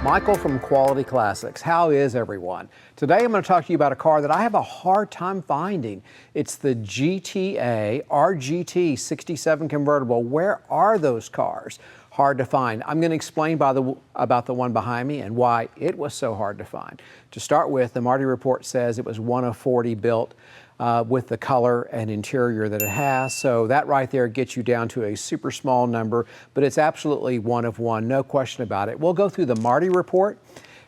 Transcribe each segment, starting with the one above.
Michael from Quality Classics. How is everyone? Today I'm going to talk to you about a car that I have a hard time finding. It's the GTA RGT 67 convertible. Where are those cars? Hard to find. I'm going to explain about the one behind me and why it was so hard to find. To start with, the Marty report says it was one of 40 built with the color and interior that it has. So that right there gets you down to a super small number, but it's absolutely one of one, no question about it. We'll go through the Marty report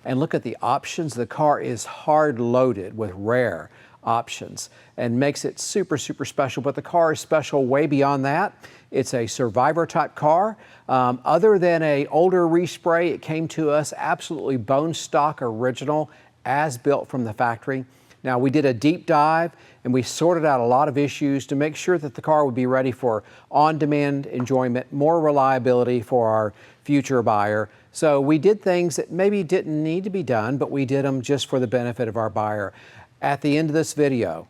and look at the options. The car is hard loaded with rare options and makes it super, super special, but the car is special way beyond that. It's a survivor type car. Other than a older respray, it came to us absolutely bone stock original as built from the factory. Now, we did a deep dive and we sorted out a lot of issues to make sure that the car would be ready for on-demand enjoyment, more reliability for our future buyer. So we did things that maybe didn't need to be done, but we did them just for the benefit of our buyer. At the end of this video,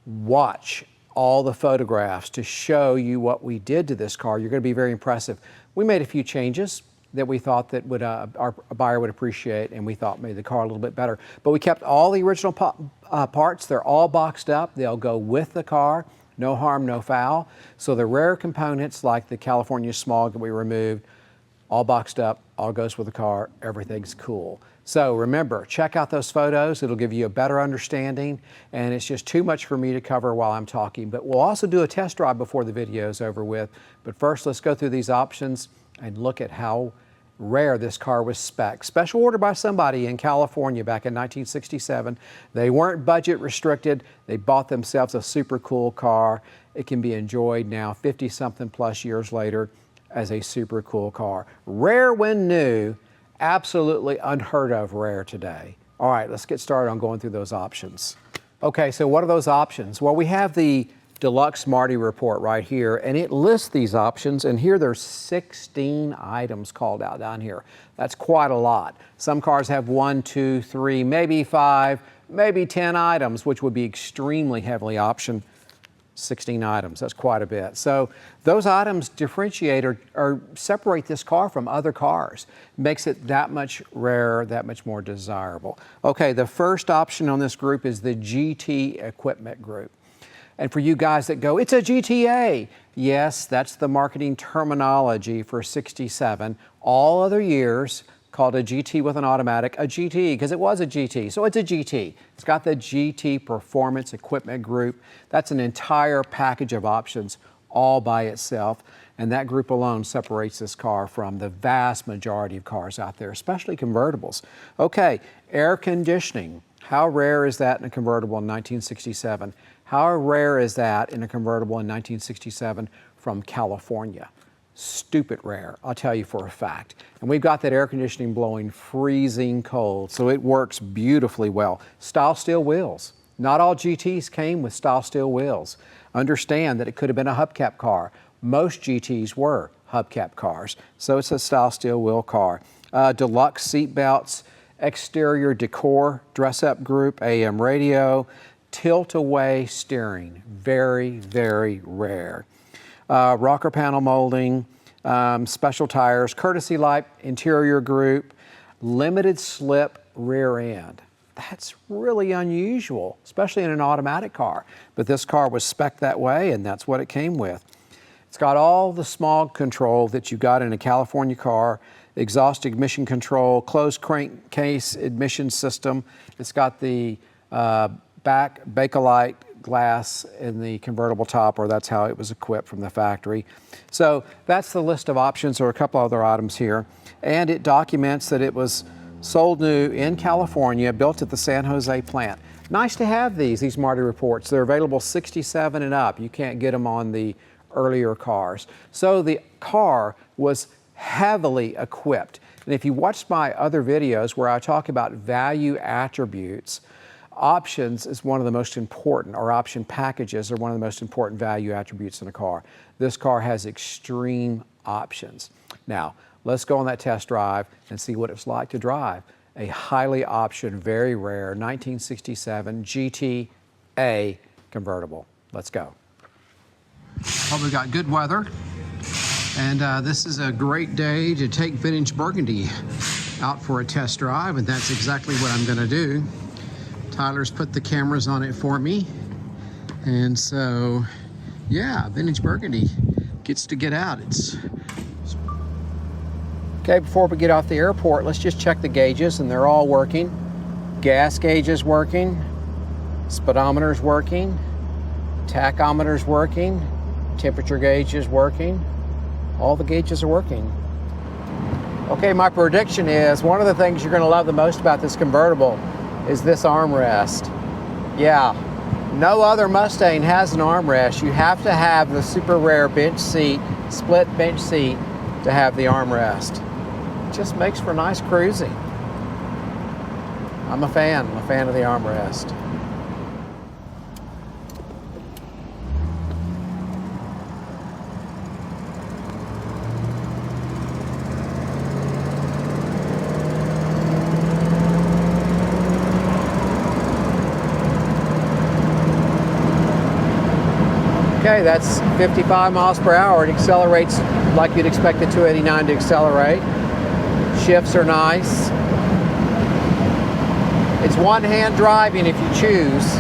watch all the photographs to show you what we did to this car. You're going to be very impressive. We made a few changes that we thought that would our buyer would appreciate, and we thought made the car a little bit better. But we kept all the original parts. They're all boxed up. They'll go with the car. No harm, no foul. So the rare components like the California smog that we removed, all boxed up, all goes with the car. Everything's cool. So remember, check out those photos. It'll give you a better understanding, and it's just too much for me to cover while I'm talking. But we'll also do a test drive before the video is over with. But first, let's go through these options and look at how rare this car was spec'd. Special order by somebody in California back in 1967. They weren't budget restricted. They bought themselves a super cool car. It can be enjoyed now 50-something plus years later as a super cool car. Rare when new, absolutely unheard of rare today. All right, let's get started on going through those options. Okay, so what are those options? Well, we have the Deluxe Marty report right here, and it lists these options, and here there's 16 items called out down here. That's quite a lot. Some cars have 1, 2, 3, maybe 5, maybe 10 items, which would be extremely heavily optioned. 16 items, that's quite a bit. So those items differentiate or separate this car from other cars. Makes it that much rarer, that much more desirable. Okay, the first option on this group is the GT equipment group. And for you guys that go, it's a GTA. Yes, that's the marketing terminology for 67. All other years called a GT with an automatic, a GT, because it was a GT. So it's a GT. It's got the GT Performance Equipment Group. That's an entire package of options all by itself. And that group alone separates this car from the vast majority of cars out there, especially convertibles. Okay, air conditioning. How rare is that in a convertible in 1967? How rare is that in a convertible in 1967 from California? Stupid rare, I'll tell you for a fact. And we've got that air conditioning blowing freezing cold, so it works beautifully well. Style steel wheels. Not all GTs came with style steel wheels. Understand that it could have been a hubcap car. Most GTs were hubcap cars, so it's a style steel wheel car. Deluxe seat belts, exterior decor, dress-up group, AM radio, tilt-away steering, very, very rare. Rocker panel molding, special tires, courtesy light interior group, limited slip rear end. That's really unusual, especially in an automatic car. But this car was spec'd that way, and that's what it came with. It's got all the smog control that you got in a California car, exhaust ignition control, closed crankcase ignition system. It's got the back Bakelite glass in the convertible top, or that's how it was equipped from the factory. So that's the list of options. There are a couple other items here. And it documents that it was sold new in California, built at the San Jose plant. Nice to have these Marty reports. They're available 67 and up. You can't get them on the earlier cars. So the car was heavily equipped. And if you watched my other videos where I talk about value attributes, options is one of the most important, or option packages are one of the most important value attributes in a car. This car has extreme options. Now, let's go on that test drive and see what it's like to drive a highly optioned, very rare 1967 GT-A convertible. Let's go. Well, we've got good weather, and this is a great day to take vintage Burgundy out for a test drive, and that's exactly what I'm gonna do. Tyler's put the cameras on it for me. And so, yeah, Vintage Burgundy gets to get out. Okay, before we get off the airport, let's just check the gauges, and they're all working. Gas gauge is working, speedometer's working, tachometer's working, temperature gauge is working. All the gauges are working. Okay, my prediction is one of the things you're gonna love the most about this convertible is this armrest. Yeah, no other Mustang has an armrest. You have to have the super rare bench seat, split bench seat to have the armrest. It just makes for nice cruising. I'm a fan of the armrest. Okay, that's 55 miles per hour. It accelerates like you'd expect the 289 to accelerate. Shifts are nice. It's one-hand driving if you choose.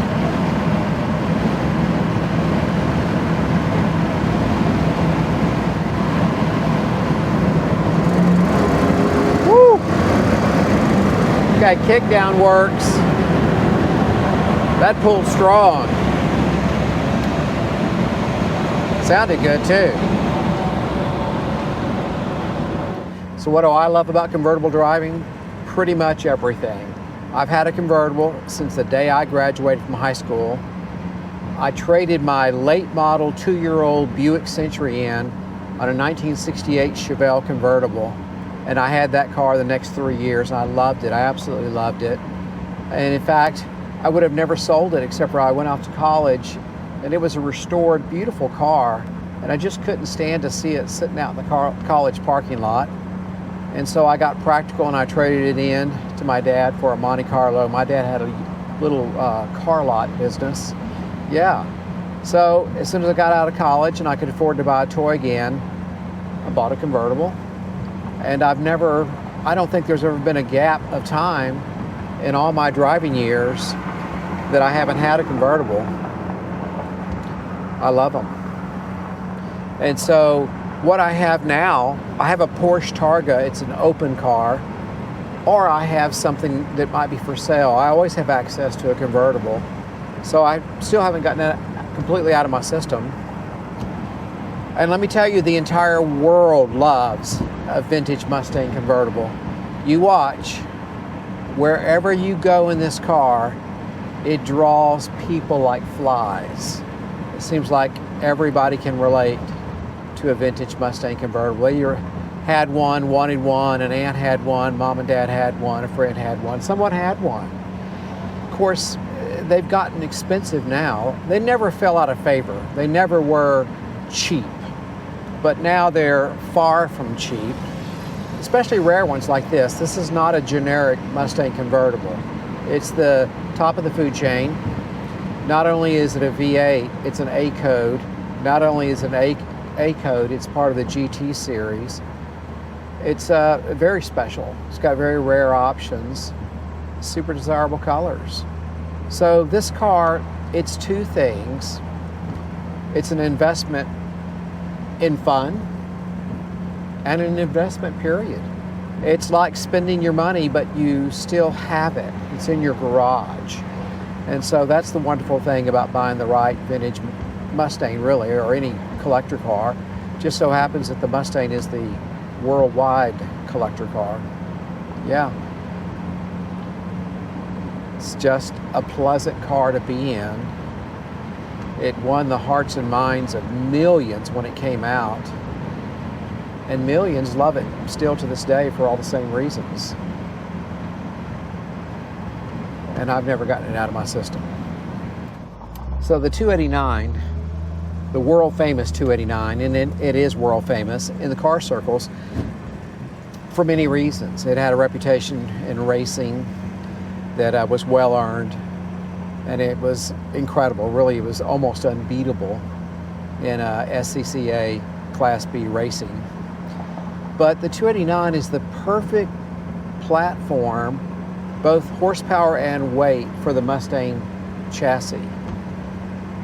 Woo! Okay, kick down works. That pulled strong. Sounded good too. So what do I love about convertible driving? Pretty much everything. I've had a convertible since the day I graduated from high school. I traded my late model 2-year-old Buick Century in on a 1968 Chevelle convertible. And I had that car the next 3 years, and I loved it. I absolutely loved it. And in fact, I would have never sold it except for I went off to college, and it was a restored, beautiful car, and I just couldn't stand to see it sitting out in the college parking lot. And so I got practical and I traded it in to my dad for a Monte Carlo. My dad had a little car lot business. Yeah. So as soon as I got out of college and I could afford to buy a toy again, I bought a convertible. And I don't think there's ever been a gap of time in all my driving years that I haven't had a convertible. I love them. And so what I have now, I have a Porsche Targa. It's an open car, or I have something that might be for sale. I always have access to a convertible. So I still haven't gotten that completely out of my system. And let me tell you, the entire world loves a vintage Mustang convertible. You watch, wherever you go in this car, it draws people like flies. It seems like everybody can relate to a vintage Mustang convertible. You had one, wanted one, an aunt had one, mom and dad had one, a friend had one, someone had one. Of course, they've gotten expensive now. They never fell out of favor. They never were cheap, but now they're far from cheap, especially rare ones like this. This is not a generic Mustang convertible. It's the top of the food chain. Not only is it a V8, it's an A code. Not only is it an A code, it's part of the GT series. It's very special. It's got very rare options, super desirable colors. So this car, it's two things. It's an investment in fun and an investment period. It's like spending your money, but you still have it. It's in your garage. And so that's the wonderful thing about buying the right vintage Mustang, really, or any collector car. Just so happens that the Mustang is the worldwide collector car. Yeah. It's just a pleasant car to be in. It won the hearts and minds of millions when it came out. And millions love it still to this day for all the same reasons. And I've never gotten it out of my system. So the 289, the world famous 289, and it is world famous in the car circles for many reasons. It had a reputation in racing that was well earned, and it was incredible. Really, it was almost unbeatable in SCCA Class B racing. But the 289 is the perfect platform, both horsepower and weight, for the Mustang chassis.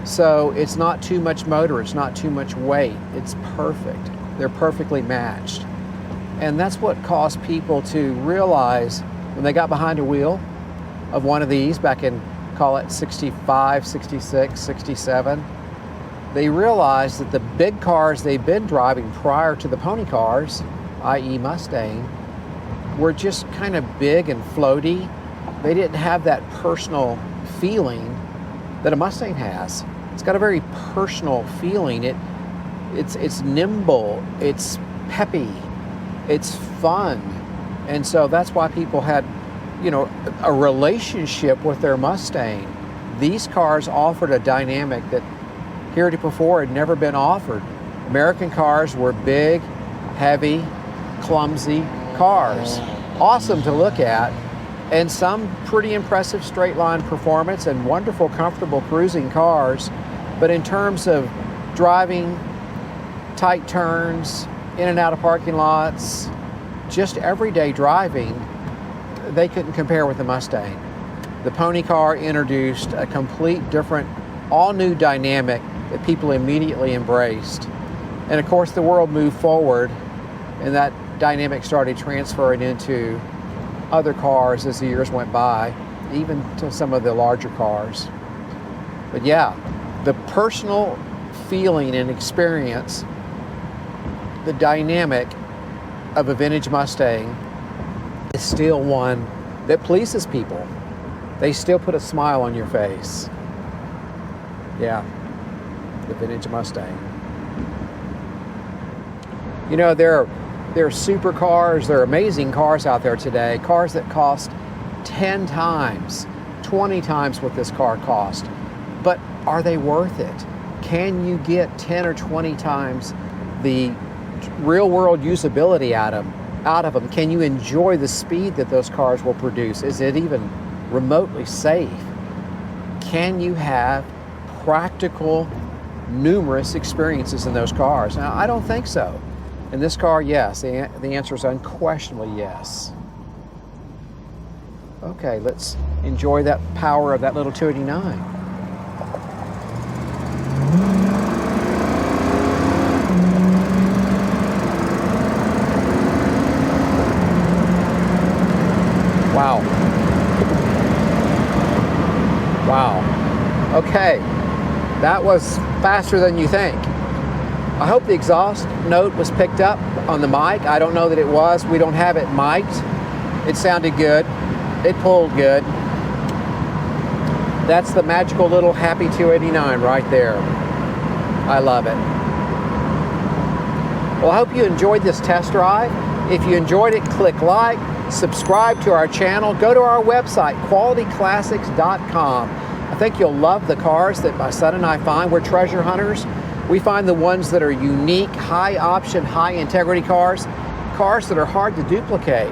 So it's not too much motor, it's not too much weight, it's perfect. They're perfectly matched. And that's what caused people to realize when they got behind a wheel of one of these back in, call it 65, 66, 67, they realized that the big cars they've been driving prior to the pony cars, i.e. Mustang, were just kind of big and floaty. They didn't have that personal feeling that a Mustang has. It's got a very personal feeling. It's nimble, it's peppy, it's fun. And so that's why people had, you know, a relationship with their Mustang. These cars offered a dynamic that heretofore had never been offered. American cars were big, heavy, clumsy cars. Awesome to look at, and some pretty impressive straight line performance and wonderful, comfortable cruising cars. But in terms of driving, tight turns, in and out of parking lots, just everyday driving, they couldn't compare with the Mustang. The pony car introduced a complete different, all new dynamic that people immediately embraced. And of course the world moved forward and that dynamic started transferring into other cars as the years went by, even to some of the larger cars. But yeah, the personal feeling and experience, the dynamic of a vintage Mustang is still one that pleases people. They still put a smile on your face. Yeah, the vintage Mustang. You know, there are supercars, there are amazing cars out there today, cars that cost 10 times, 20 times what this car cost. But are they worth it? Can you get 10 or 20 times the real world usability out of them? Can you enjoy the speed that those cars will produce? Is it even remotely safe? Can you have practical, numerous experiences in those cars? Now, I don't think so. In this car, yes. The answer is unquestionably yes. Okay, let's enjoy that power of that little 289. Wow. Wow. Okay, that was faster than you think. I hope the exhaust note was picked up on the mic. I don't know that it was. We don't have it mic'd. It sounded good. It pulled good. That's the magical little happy 289 right there. I love it. Well, I hope you enjoyed this test drive. If you enjoyed it, click like, subscribe to our channel, go to our website, qualityclassics.com. I think you'll love the cars that my son and I find. We're treasure hunters. We find the ones that are unique, high option, high integrity cars that are hard to duplicate.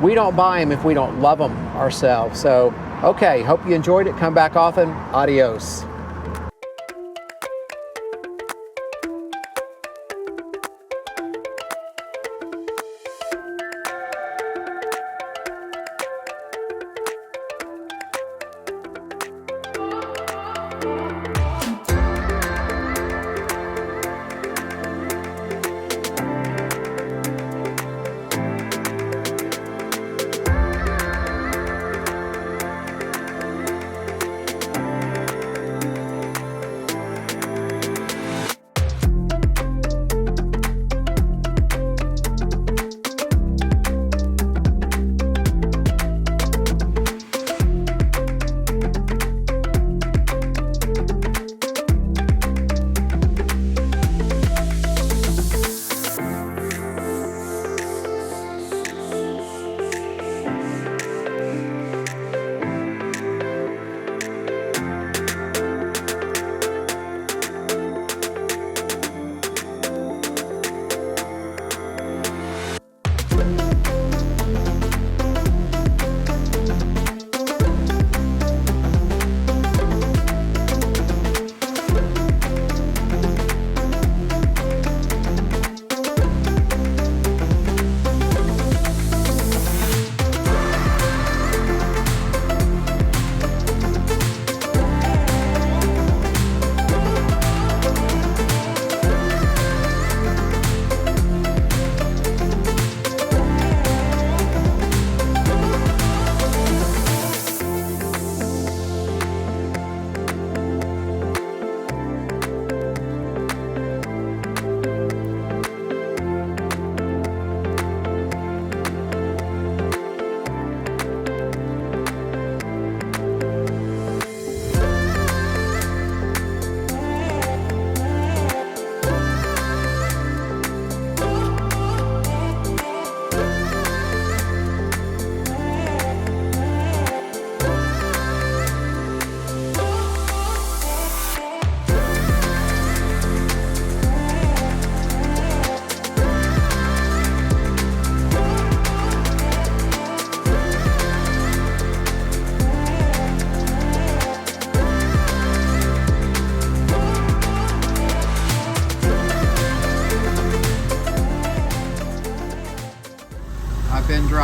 We don't buy them if we don't love them ourselves. So, okay, hope you enjoyed it. Come back often. Adios.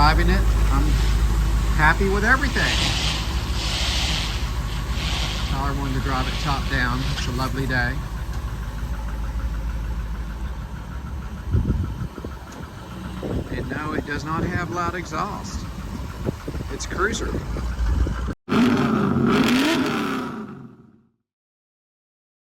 driving it. I'm happy with everything. Tyler wanted to drive it top down. It's a lovely day. And no, it does not have loud exhaust. It's cruiser.